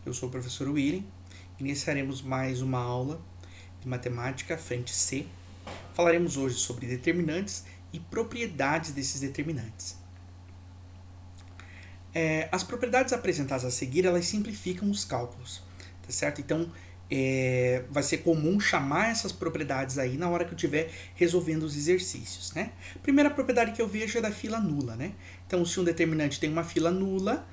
eu sou o professor William. Iniciaremos mais uma aula de matemática, frente C. Falaremos hoje sobre determinantes e propriedades desses determinantes. As propriedades apresentadas a seguir, elas simplificam os cálculos, tá certo? Então, vai ser comum chamar essas propriedades aí na hora que eu estiver resolvendo os exercícios, né? Primeira propriedade que eu vejo é da fila nula, né? Então, se um determinante tem uma fila nula,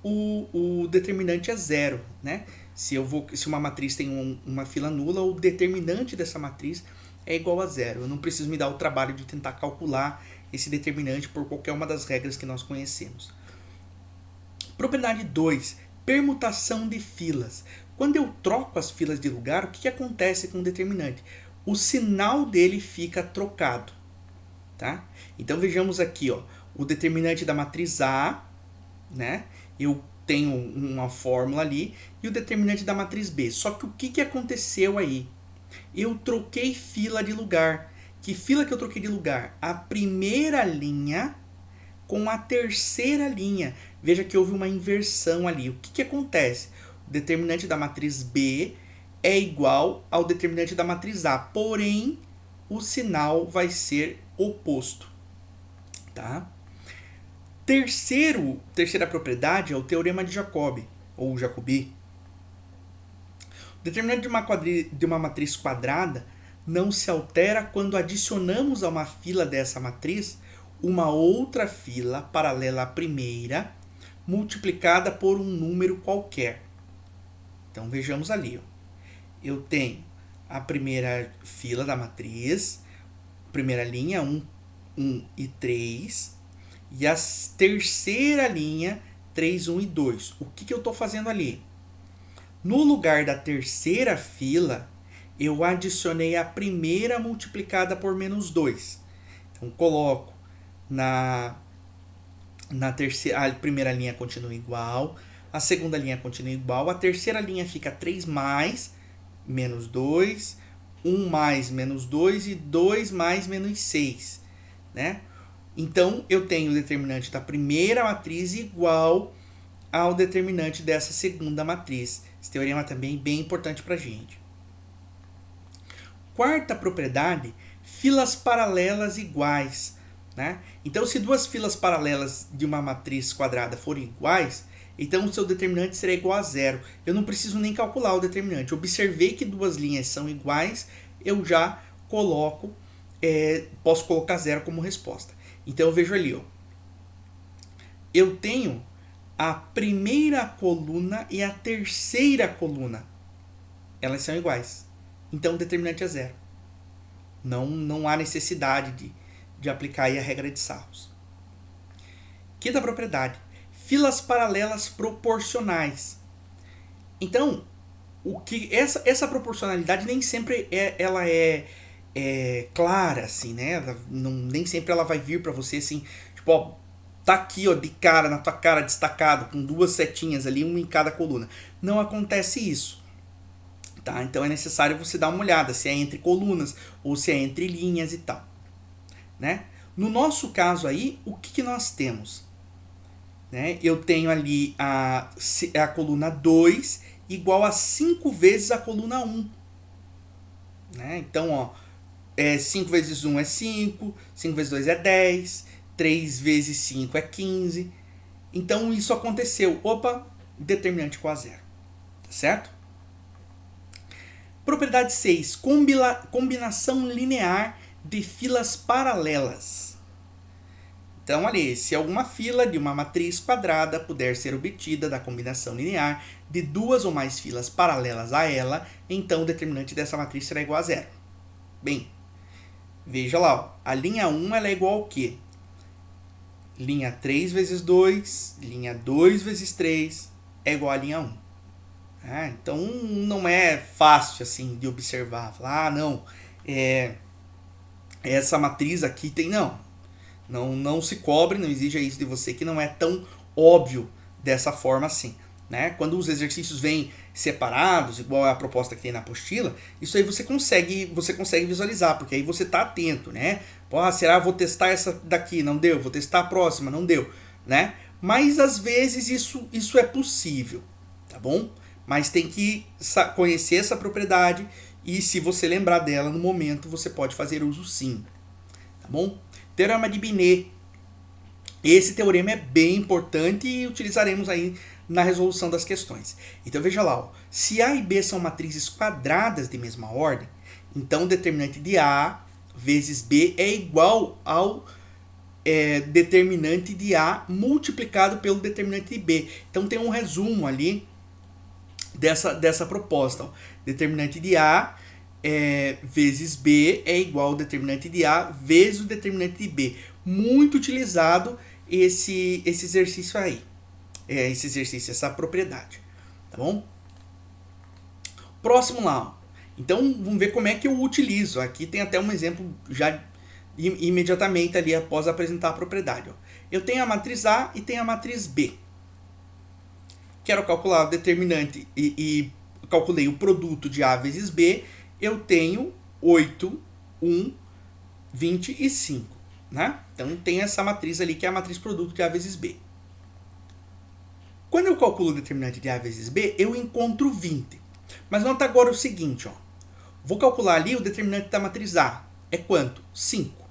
o determinante é zero, né? Se uma matriz tem uma fila nula, o determinante dessa matriz é igual a zero. Eu não preciso me dar o trabalho de tentar calcular esse determinante por qualquer uma das regras que nós conhecemos. Propriedade 2, permutação de filas. Quando eu troco as filas de lugar, o que acontece com o determinante? O sinal dele fica trocado, tá? Então vejamos aqui, ó, o determinante da matriz A, né? Eu tenho uma fórmula ali, e o determinante da matriz B. Só que o que aconteceu aí? Eu troquei fila de lugar. Que fila que eu troquei de lugar? A primeira linha com a terceira linha. Veja que houve uma inversão ali. O que acontece? O determinante da matriz B é igual ao determinante da matriz A, porém o sinal vai ser oposto, tá? Terceira propriedade é o teorema de Jacobi, ou Jacobi. O determinante de uma matriz quadrada não se altera quando adicionamos a uma fila dessa matriz uma outra fila paralela à primeira, multiplicada por um número qualquer. Então vejamos ali, ó. Eu tenho a primeira fila da matriz, primeira linha 1, 1 e 3, e a terceira linha 3, 1 e 2. O que eu estou fazendo ali? No lugar da terceira fila, eu adicionei a primeira multiplicada por menos 2. Então coloco na terceira, a primeira linha continua igual, a segunda linha continua igual, a terceira linha fica 3 mais menos 2, 1 mais menos 2 e 2 mais menos 6, né? Então, eu tenho o determinante da primeira matriz igual ao determinante dessa segunda matriz. Esse teorema também é bem importante para a gente. Quarta propriedade, filas paralelas iguais, né? Então, se duas filas paralelas de uma matriz quadrada forem iguais, então o seu determinante será igual a zero. Eu não preciso nem calcular o determinante. Observei que duas linhas são iguais, eu já posso colocar zero como resposta. Então eu vejo ali, ó, eu tenho a primeira coluna e a terceira coluna. Elas são iguais. Então o determinante é zero. Não há necessidade de aplicar aí a regra de Sarros. Quinta propriedade, filas paralelas proporcionais. Então, essa proporcionalidade nem sempre ela é clara, assim, né? Nem sempre ela vai vir para você assim, tipo, ó, tá aqui, ó, de cara, na tua cara, destacado, com duas setinhas ali, uma em cada coluna. Não acontece isso, tá? Então é necessário você dar uma olhada se é entre colunas ou se é entre linhas e tal, né? No nosso caso aí, o que nós temos? Né? Eu tenho ali a coluna 2 igual a 5 vezes a coluna 1. Né? Então, ó, 5 vezes 1 é 5, 5 vezes 2 é 10, 3 vezes 5 é 15. Então, isso aconteceu. Opa, determinante igual a zero. Tá certo? Propriedade 6. Combinação linear de filas paralelas. Então, ali, se alguma fila de uma matriz quadrada puder ser obtida da combinação linear de duas ou mais filas paralelas a ela, então o determinante dessa matriz será igual a zero. Bem, veja lá, ó, a linha 1 ela é igual ao quê? Linha 3 vezes 2, linha 2 vezes 3 é igual a linha 1. Então, não é fácil assim de observar. Falar, não, essa matriz aqui tem... Não se cobre, não exija isso de você, que não é tão óbvio dessa forma assim. Né? Quando os exercícios vêm separados, igual a proposta que tem na apostila, isso aí você consegue visualizar, porque aí você está atento, né? Será que vou testar essa daqui? Não deu. Vou testar a próxima? Não deu. Né? Mas às vezes isso é possível, tá bom? Mas tem que conhecer essa propriedade e se você lembrar dela no momento, você pode fazer uso sim. Tá bom? Teorema de Binet. Esse teorema é bem importante e utilizaremos aí na resolução das questões. Então veja lá, ó, se A e B são matrizes quadradas de mesma ordem, então o determinante de A vezes B é igual ao determinante de A multiplicado pelo determinante de B. Então tem um resumo ali dessa proposta. Ó. Determinante de A vezes B é igual ao determinante de A vezes o determinante de B. Muito utilizado esse exercício aí. Esse exercício, essa propriedade. Tá bom? Próximo lá. Ó. Então vamos ver como é que eu utilizo. Aqui tem até um exemplo já imediatamente ali após apresentar a propriedade. Ó. Eu tenho a matriz A e tenho a matriz B. Quero calcular o determinante e calculei o produto de A vezes B. Eu tenho 8, 1, 25. Né? Então tem essa matriz ali que é a matriz produto de A vezes B. Quando eu calculo o determinante de A vezes B, eu encontro 20. Mas nota agora o seguinte, ó. Vou calcular ali o determinante da matriz A. É quanto? 5.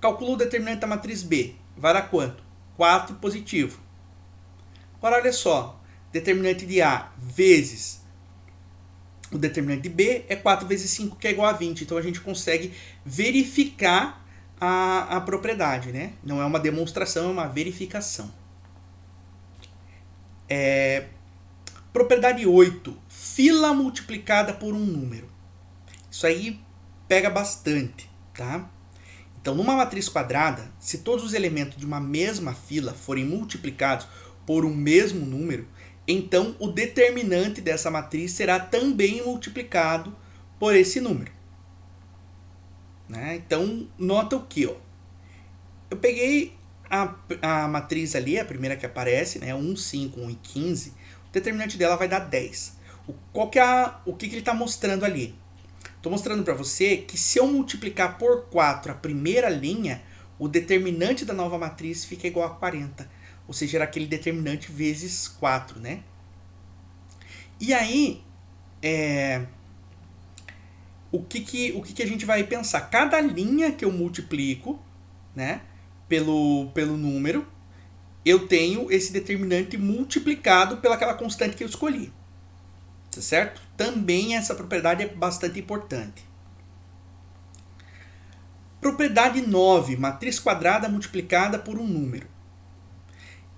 Calculo o determinante da matriz B. Vai dar quanto? 4 positivo. Agora olha só. Determinante de A vezes o determinante de B é 4 vezes 5, que é igual a 20. Então a gente consegue verificar a propriedade, né? Não é uma demonstração, é uma verificação. Propriedade 8. Fila multiplicada por um número. Isso aí pega bastante, tá? Então, numa matriz quadrada, se todos os elementos de uma mesma fila forem multiplicados por um mesmo número, então o determinante dessa matriz será também multiplicado por esse número. Né? Então, nota o que? Ó. Eu peguei a matriz ali, a primeira que aparece, né? 1, 5, 1 e 15. O determinante dela vai dar 10. O que ele está mostrando ali? Estou mostrando para você que se eu multiplicar por 4 a primeira linha, o determinante da nova matriz fica igual a 40. Ou seja, era aquele determinante vezes 4, né? E aí, o que a gente vai pensar? Cada linha que eu multiplico, né, pelo número, eu tenho esse determinante multiplicado pelaquela constante que eu escolhi. Tá certo? Também essa propriedade é bastante importante. Propriedade 9. Matriz quadrada multiplicada por um número.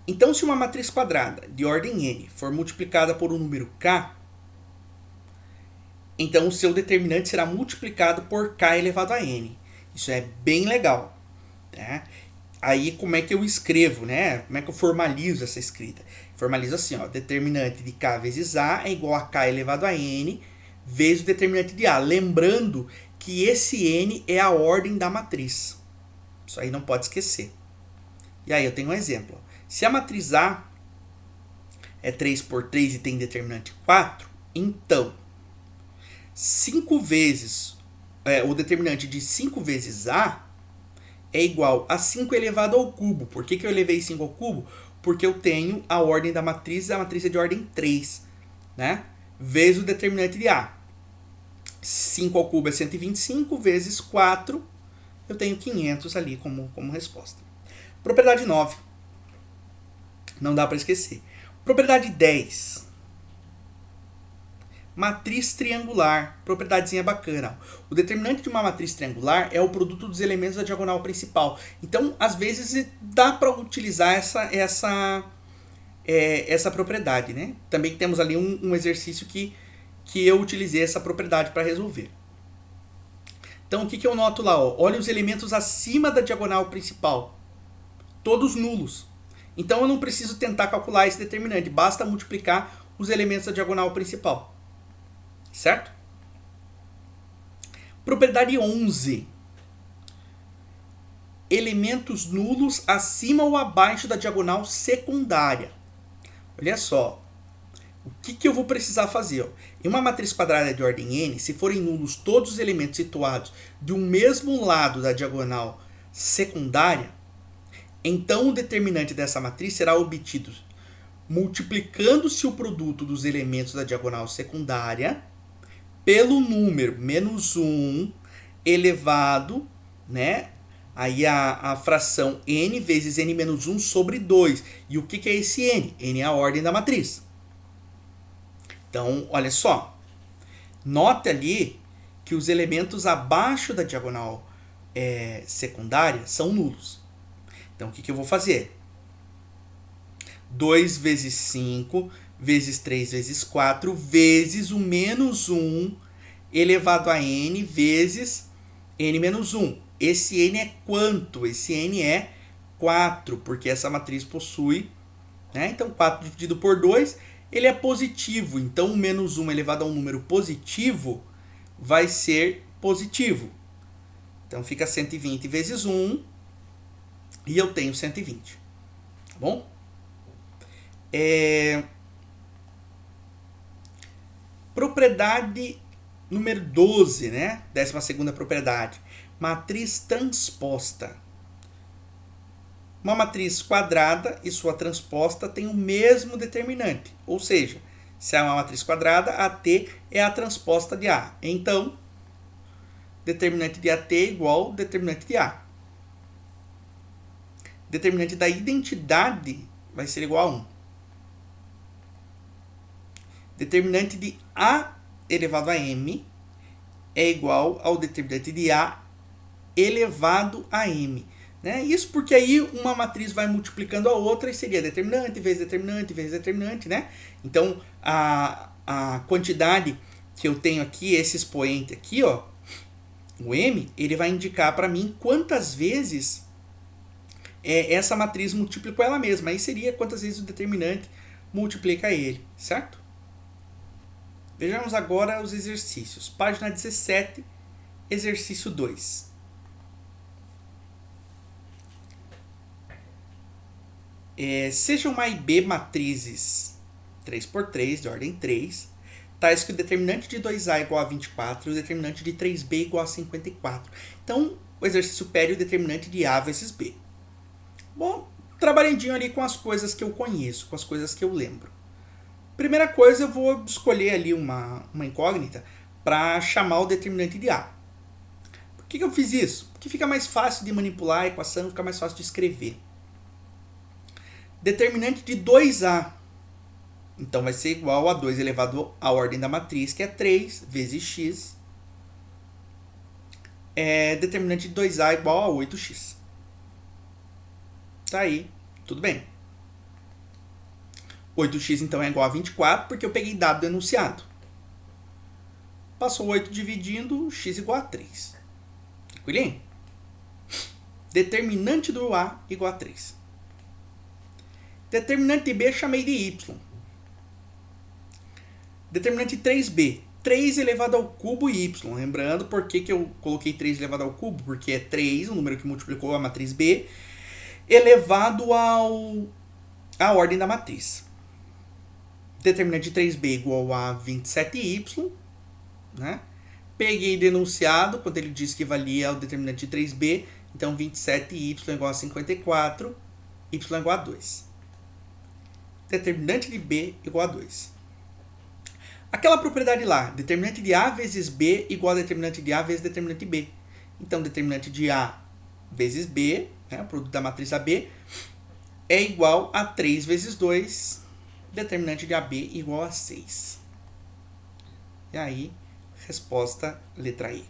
Então, se uma matriz quadrada de ordem n for multiplicada por um número k, então o seu determinante será multiplicado por k elevado a n. Isso é bem legal. Tá? Aí, como é que eu escrevo, né? Como é que eu formalizo essa escrita? Formalizo assim, ó, determinante de k vezes a é igual a k elevado a n vezes o determinante de a. Lembrando que esse n é a ordem da matriz. Isso aí não pode esquecer. E aí eu tenho um exemplo. Se a matriz A é 3 por 3 e tem determinante 4, então 5 vezes o determinante de 5 vezes A é igual a 5 elevado ao cubo. Por que eu elevei 5 ao cubo? Porque eu tenho a ordem da matriz, a matriz é de ordem 3, né? Vezes o determinante de A. 5 ao cubo é 125, vezes 4, eu tenho 500 ali como resposta. Propriedade 9. Não dá para esquecer. Propriedade 10. Matriz triangular. Propriedadezinha bacana. O determinante de uma matriz triangular é o produto dos elementos da diagonal principal. Então, às vezes, dá para utilizar essa propriedade. Né? Também temos ali um exercício que eu utilizei essa propriedade para resolver. Então, o que eu noto lá? Ó? Olha os elementos acima da diagonal principal. Todos nulos. Então, eu não preciso tentar calcular esse determinante. Basta multiplicar os elementos da diagonal principal. Certo? Propriedade 11. Elementos nulos acima ou abaixo da diagonal secundária. Olha só. O que eu vou precisar fazer? Ó? Em uma matriz quadrada de ordem n, se forem nulos todos os elementos situados de um mesmo lado da diagonal secundária, então o determinante dessa matriz será obtido multiplicando-se o produto dos elementos da diagonal secundária pelo número menos 1 elevado, né? Aí a fração n vezes n menos 1 sobre 2. E o que é esse n? N é a ordem da matriz. Então, olha só. Note ali que os elementos abaixo da diagonal secundária são nulos. Então, o que eu vou fazer? 2 vezes 5 vezes 3 vezes 4 vezes o menos 1 elevado a n vezes n menos 1. Esse n é quanto? Esse n é 4, porque essa matriz possui, né? Então, 4 dividido por 2, ele é positivo. Então, o menos 1 elevado a um número positivo vai ser positivo. Então, fica 120 vezes 1 e eu tenho 120. Tá bom? Propriedade número 12, né? 12ª propriedade. Matriz transposta. Uma matriz quadrada e sua transposta tem o mesmo determinante. Ou seja, se é uma matriz quadrada, AT é a transposta de A. Então, determinante de AT é igual ao determinante de A. Determinante da identidade vai ser igual a 1. Determinante de A elevado a M é igual ao determinante de A elevado a M. Né? Isso porque aí uma matriz vai multiplicando a outra e seria determinante vezes determinante vezes determinante. Né? Então, a quantidade que eu tenho aqui, esse expoente aqui, ó, o M, ele vai indicar para mim quantas vezes essa matriz multiplicou ela mesma. Aí seria quantas vezes o determinante multiplica ele, certo? Vejamos agora os exercícios. Página 17, exercício 2. Sejam A e B matrizes 3x3, de ordem 3, tais que o determinante de 2A é igual a 24 e o determinante de 3B é igual a 54. Então, o exercício pede o determinante de A vezes B. Bom, trabalhadinho ali com as coisas que eu conheço, com as coisas que eu lembro. Primeira coisa, eu vou escolher ali uma incógnita para chamar o determinante de A. Por que eu fiz isso? Porque fica mais fácil de manipular a equação, fica mais fácil de escrever. Determinante de 2A. Então, vai ser igual a 2 elevado à ordem da matriz, que é 3 vezes x. Determinante de 2A é igual a 8x. Tá aí, tudo bem. 8x então é igual a 24, porque eu peguei dado do enunciado. Passou 8 dividindo, x igual a 3. Tranquilinho? Determinante do A igual a 3. Determinante de B chamei de y. Determinante de 3b. 3 elevado ao cubo y. Lembrando por que eu coloquei 3 elevado ao cubo? Porque é 3, o número que multiplicou a matriz B, elevado à ordem da matriz. Determinante de 3b igual a 27y. Né? Peguei do enunciado, quando ele disse que valia o determinante de 3b. Então, 27y igual a 54, y igual a 2. Determinante de b igual a 2. Aquela propriedade lá, determinante de A vezes B igual a determinante de A vezes determinante de B. Então, determinante de A vezes B, né, o produto da matriz AB, é igual a 3 vezes 2, determinante de AB igual a 6. E aí, resposta letra E.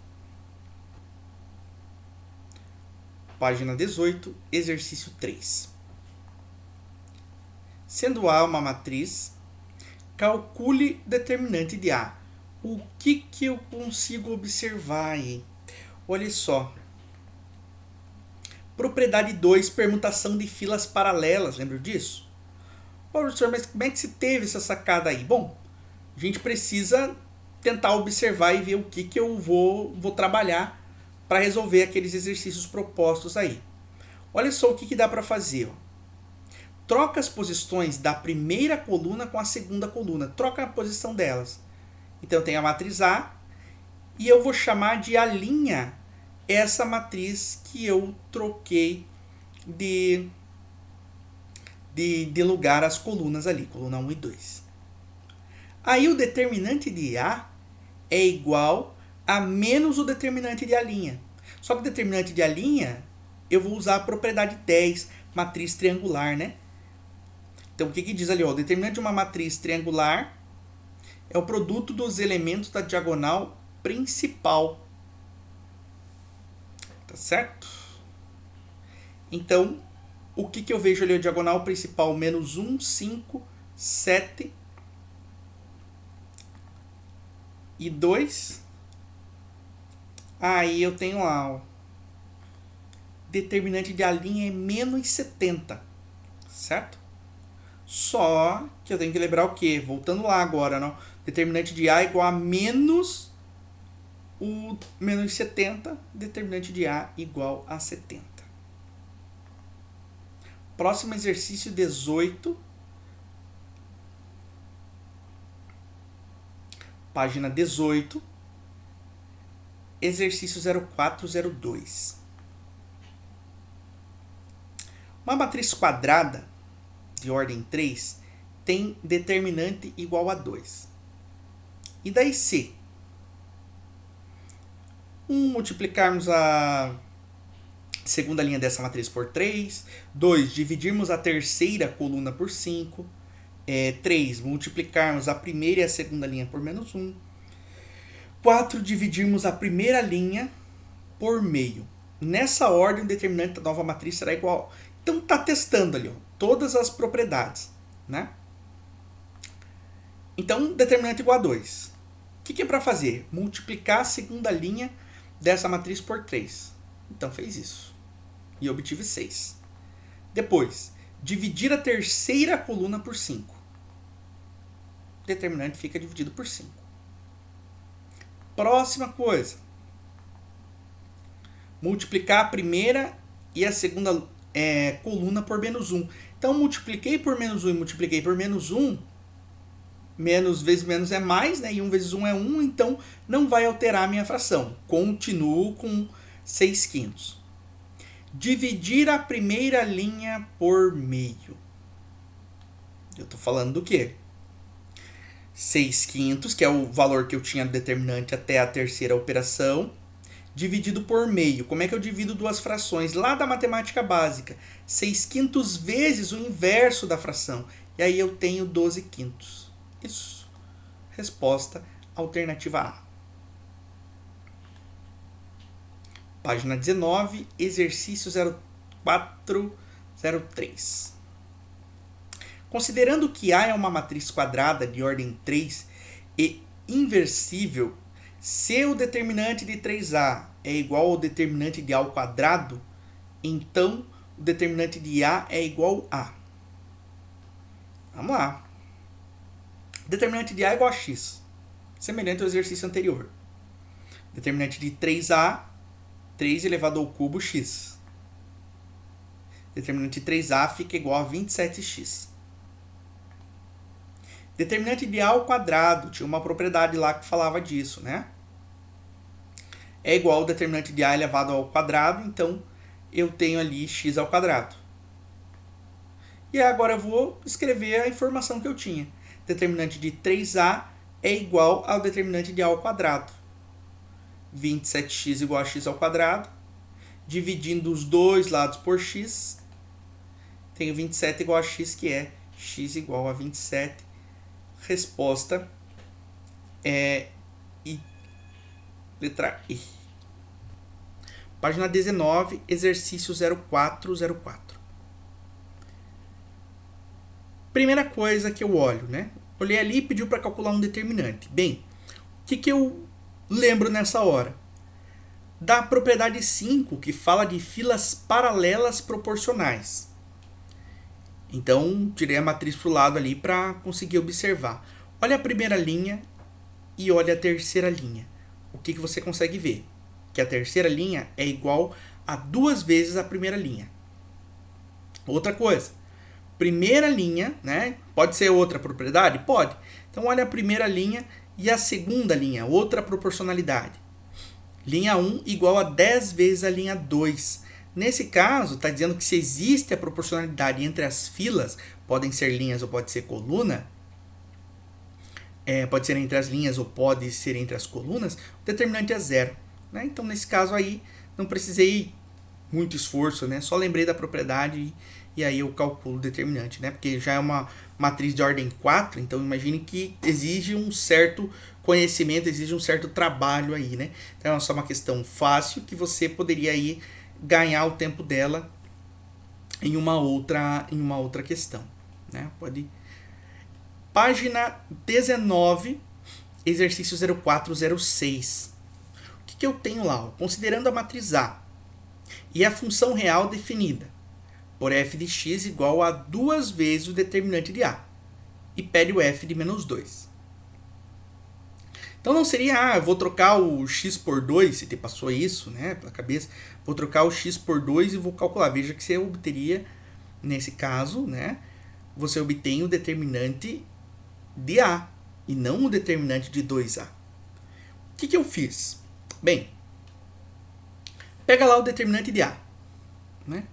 Página 18, exercício 3. Sendo A uma matriz, calcule determinante de A. O que eu consigo observar aí? Olha só. Propriedade 2, permutação de filas paralelas. Lembra disso? Pô, professor, mas como é que se teve essa sacada aí? Bom, a gente precisa tentar observar e ver o que eu vou trabalhar para resolver aqueles exercícios propostos aí. Olha só o que dá para fazer. Ó. Troca as posições da primeira coluna com a segunda coluna. Troca a posição delas. Então, eu tenho a matriz A e eu vou chamar de A' essa matriz que eu troquei de de lugar às colunas ali, coluna 1 e 2. Aí o determinante de A é igual a menos o determinante de A'. Só que o determinante de A' eu vou usar a propriedade 10, matriz triangular, né? Então o que diz ali? Ó, o determinante de uma matriz triangular é o produto dos elementos da diagonal principal. Tá certo? Então, o que eu vejo ali? A diagonal principal, menos 1, 5, 7 e 2. Aí eu tenho lá, ó, determinante de A' é menos 70, certo? Só que eu tenho que lembrar o quê? Voltando lá agora, não? Determinante de A igual a menos o menos 70, determinante de A igual a 70. Próximo exercício 18. Página 18. Exercício 0402. Uma matriz quadrada de ordem 3 tem determinante igual a 2. E daí se multiplicarmos a segunda linha dessa matriz por 3, 2, dividirmos a terceira coluna por 5, 3, multiplicarmos a primeira e a segunda linha por menos 1, 4, dividirmos a primeira linha por meio. Nessa ordem, o determinante da nova matriz será igual. Então, está testando ali, ó, todas as propriedades, né? Então, determinante igual a 2. O que é para fazer? Multiplicar a segunda linha dessa matriz por 3. Então, fez isso. E obtive 6. Depois, dividir a terceira coluna por 5. Determinante fica dividido por 5. Próxima coisa. Multiplicar a primeira e a segunda coluna por menos 1. Então, multipliquei por menos 1 e multipliquei por menos 1. Menos vezes menos é mais, né? E 1 vezes 1 é 1, então não vai alterar a minha fração. Continuo com 6/5. Dividir a primeira linha por meio. Eu estou falando do quê? 6/5, que é o valor que eu tinha determinante até a terceira operação, dividido por meio. Como é que eu divido duas frações? Lá da matemática básica. 6/5 vezes o inverso da fração. E aí eu tenho 12/5. Isso. Resposta alternativa A. Página 19, exercício 0403. Considerando que A é uma matriz quadrada de ordem 3 e inversível, se o determinante de 3A é igual ao determinante de A ao quadrado, então o determinante de A é igual a. Vamos lá. Determinante de A é igual a x, semelhante ao exercício anterior. Determinante de 3A, 3 elevado ao cubo x. Determinante de 3A fica igual a 27x. Determinante de A ao quadrado, tinha uma propriedade lá que falava disso, né? É igual ao determinante de A elevado ao quadrado, então eu tenho ali x ao quadrado. E agora eu vou escrever a informação que eu tinha. Determinante de 3A é igual ao determinante de A ao quadrado. 27x igual a x ao quadrado. Dividindo os dois lados por x, tenho 27 igual a x, que é x igual a 27. Resposta é I. Letra I. Página 19, exercício 0404. Primeira coisa que eu olho, né? Olhei ali e pediu para calcular um determinante. Bem, o que eu lembro nessa hora? Da propriedade 5, que fala de filas paralelas proporcionais. Então, tirei a matriz para o lado ali para conseguir observar. Olha a primeira linha e olha a terceira linha. O que você consegue ver? Que a terceira linha é igual a 2 vezes a primeira linha. Outra coisa. Primeira linha, né? Pode ser outra propriedade? Pode. Então, olha a primeira linha e a segunda linha, outra proporcionalidade. Linha 1 igual a 10 vezes a linha 2. Nesse caso, está dizendo que se existe a proporcionalidade entre as filas, podem ser linhas ou pode ser coluna, pode ser entre as linhas ou pode ser entre as colunas, o determinante é zero. Né? Então, nesse caso aí, não precisei muito esforço, né? Só lembrei da propriedade e aí eu calculo o determinante, né? Porque já é uma matriz de ordem 4, então imagine que exige um certo conhecimento, exige um certo trabalho aí, né? Então é só uma questão fácil que você poderia aí ganhar o tempo dela em uma outra questão, né? Pode. Página 19, exercício 0406. O que eu tenho lá? Considerando a matriz A e a função real definida por f de x igual a 2 vezes o determinante de A, e pede o f de menos 2. Então não seria, eu vou trocar o x por 2, se te passou isso, né, pela cabeça, vou trocar o x por 2 e vou calcular. Veja que você obteria, nesse caso, né, você obtém o determinante de A e não o determinante de 2A. O que eu fiz? Bem, pega lá o determinante de A, né?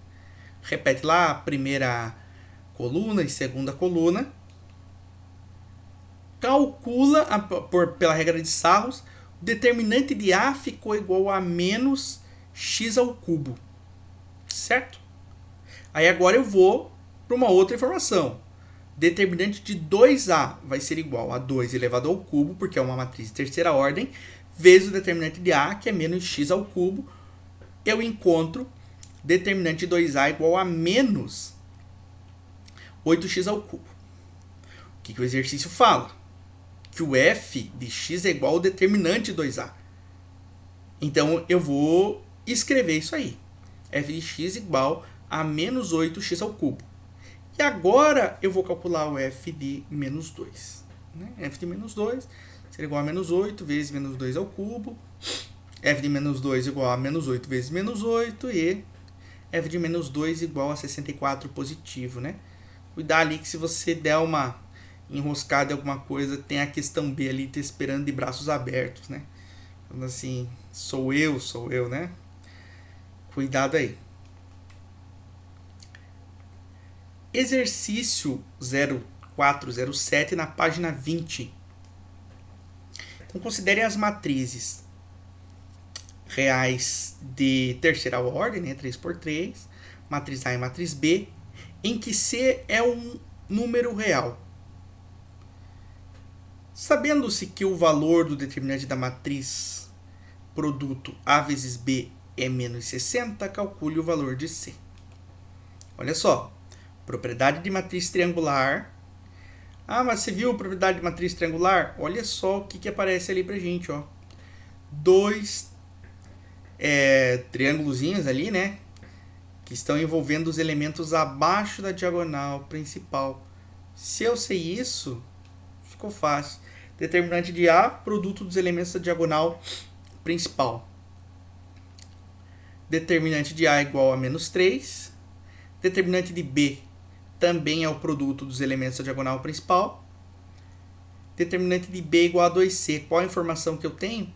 Repete lá a primeira coluna e segunda coluna, calcula pela regra de Sarros, o determinante de A ficou igual a menos x ao cubo, certo? Aí agora eu vou para uma outra informação. Determinante de 2A vai ser igual a 2 elevado ao cubo, porque é uma matriz de terceira ordem, vezes o determinante de A, que é menos x ao cubo. Eu encontro determinante de 2A igual a menos 8x ao cubo. O que o exercício fala? Que o f de x é igual ao determinante de 2A. Então, eu vou escrever isso aí. F de x igual a menos 8x ao cubo. E agora, eu vou calcular o f de menos 2. Né? F de menos 2 será igual a menos 8 vezes menos 2 ao cubo. F de menos 2 igual a menos 8 vezes menos 8. E f de menos 2 igual a 64 positivo, né? Cuidar ali que se você der uma enroscada em alguma coisa, tem a questão B ali te esperando de braços abertos, né? Então, assim, sou eu, né? Cuidado aí. Exercício 0407 na página 20. Então, considere as matrizes reais de terceira ordem, né, 3×3, matriz A e matriz B, em que C é um número real. Sabendo-se que o valor do determinante da matriz produto A vezes B é menos 60, calcule o valor de C. Olha só, propriedade de matriz triangular. Ah, mas você viu a propriedade de matriz triangular? Olha só o que aparece ali pra gente, ó. Dois triângulozinhos ali, né? Que estão envolvendo os elementos abaixo da diagonal principal. Se eu sei isso, ficou fácil. Determinante de A, produto dos elementos da diagonal principal. Determinante de A igual a menos 3. Determinante de B também é o produto dos elementos da diagonal principal. Determinante de B igual a 2C. Qual a informação que eu tenho?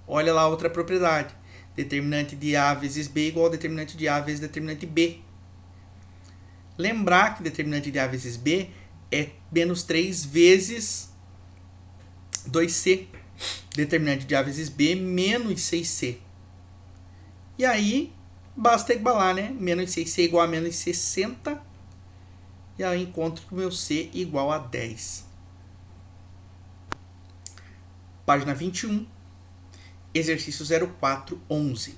Olha lá outra propriedade. Determinante de A vezes B igual a determinante de A vezes determinante de B. Lembrar que determinante de A vezes B é menos 3 vezes 2C. Determinante de A vezes B menos 6C. E aí, basta igualar, né? Menos 6C igual a menos 60. E aí eu encontro que o meu C igual a 10. Página 21. Exercício 0411.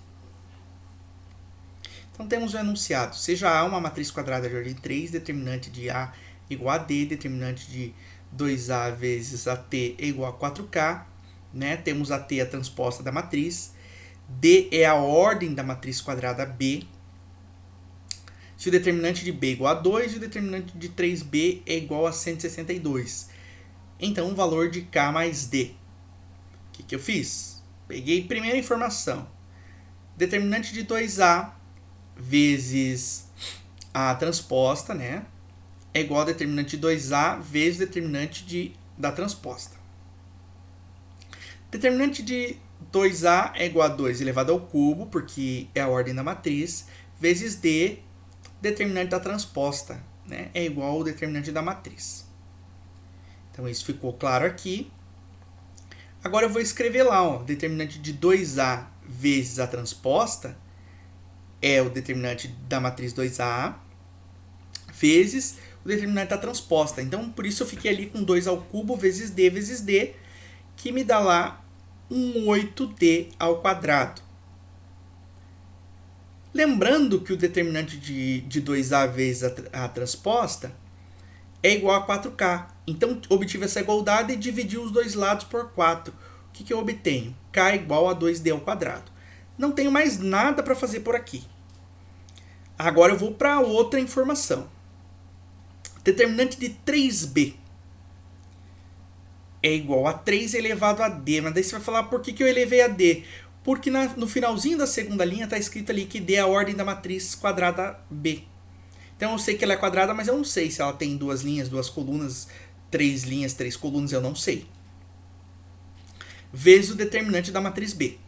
Então temos o enunciado. Seja A uma matriz quadrada de ordem 3, determinante de A igual a D, determinante de 2A vezes AT é igual a 4K. Né? Temos AT a transposta da matriz. D é a ordem da matriz quadrada B. Se o determinante de B é igual a 2 e o determinante de 3B é igual a 162. Então o valor de K mais D. O que eu fiz? Peguei a primeira informação. Determinante de 2A vezes a transposta, né? É igual a determinante de 2A vezes o determinante da transposta. Determinante de 2A é igual a 2 elevado ao cubo, porque é a ordem da matriz, vezes D, determinante da transposta, né? É igual ao determinante da matriz. Então, isso ficou claro aqui. Agora eu vou escrever lá, ó, determinante de 2A vezes a transposta é o determinante da matriz 2A vezes o determinante da transposta. Então, por isso eu fiquei ali com 2 ao cubo vezes D, que me dá lá um 8D ao quadrado. Lembrando que o determinante de 2A vezes a transposta é igual a 4K. Então, obtive essa igualdade e dividi os dois lados por 4. O que eu obtenho? K igual a 2D ao quadrado. Não tenho mais nada para fazer por aqui. Agora eu vou para outra informação. Determinante de 3B é igual a 3 elevado a D. Mas daí você vai falar, por que eu elevei a D? Porque no finalzinho da segunda linha está escrito ali que D é a ordem da matriz quadrada B. Então eu sei que ela é quadrada, mas eu não sei se ela tem duas linhas, duas colunas, três linhas, três colunas, eu não sei. Vezes o determinante da matriz B.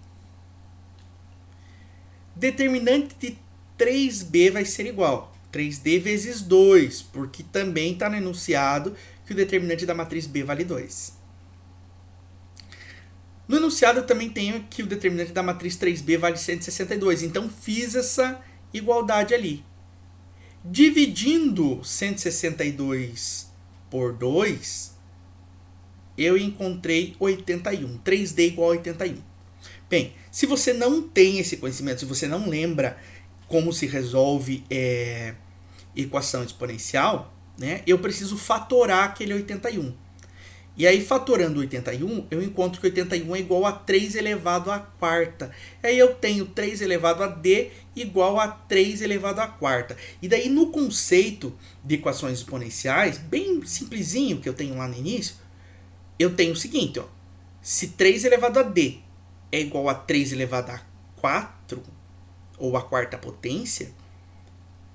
Determinante de 3B vai ser igual 3D vezes 2, porque também está no enunciado que o determinante da matriz B vale 2. No enunciado eu também tenho que o determinante da matriz 3B vale 162, então fiz essa igualdade ali. Dividindo 162 por 2, eu encontrei 81. 3D igual a 81. Bem, se você não tem esse conhecimento, se você não lembra como se resolve equação exponencial, né, eu preciso fatorar aquele 81. E aí, fatorando 81, eu encontro que 81 é igual a 3 elevado à quarta. Aí eu tenho 3 elevado a D igual a 3 elevado à quarta. E daí, no conceito de equações exponenciais, bem simplesinho que eu tenho lá no início, eu tenho o seguinte, ó. Se 3 elevado a D é igual a 3 elevado a 4, ou a quarta potência,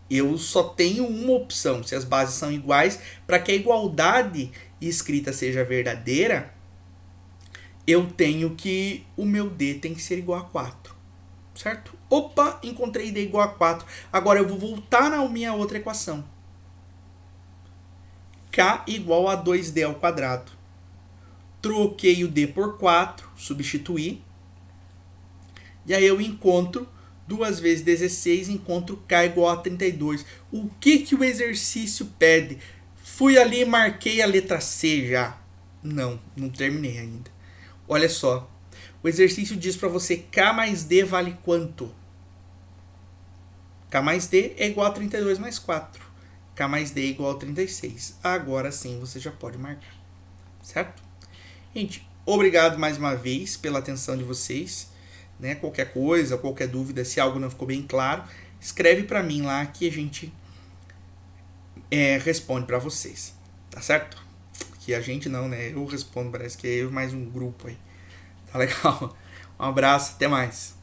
eu só tenho uma opção, se as bases são iguais, para que a igualdade escrita seja verdadeira, eu tenho que o meu D tem que ser igual a 4, certo? Opa, encontrei D igual a 4. Agora eu vou voltar na minha outra equação. K igual a 2D ao quadrado. Troquei o D por 4, substituí. E aí eu encontro 2 vezes 16, encontro K igual a 32. O que o exercício pede? Fui ali e marquei a letra C já. Não terminei ainda. Olha só. O exercício diz para você K mais D vale quanto? K mais D é igual a 32 mais 4. K mais D é igual a 36. Agora sim você já pode marcar. Certo? Gente, obrigado mais uma vez pela atenção de vocês. Né? Qualquer coisa, qualquer dúvida, se algo não ficou bem claro, escreve para mim lá que a gente responde para vocês, tá certo? Que a gente não, né? Eu respondo, parece que é eu mais um grupo aí. Tá legal? Um abraço, até mais.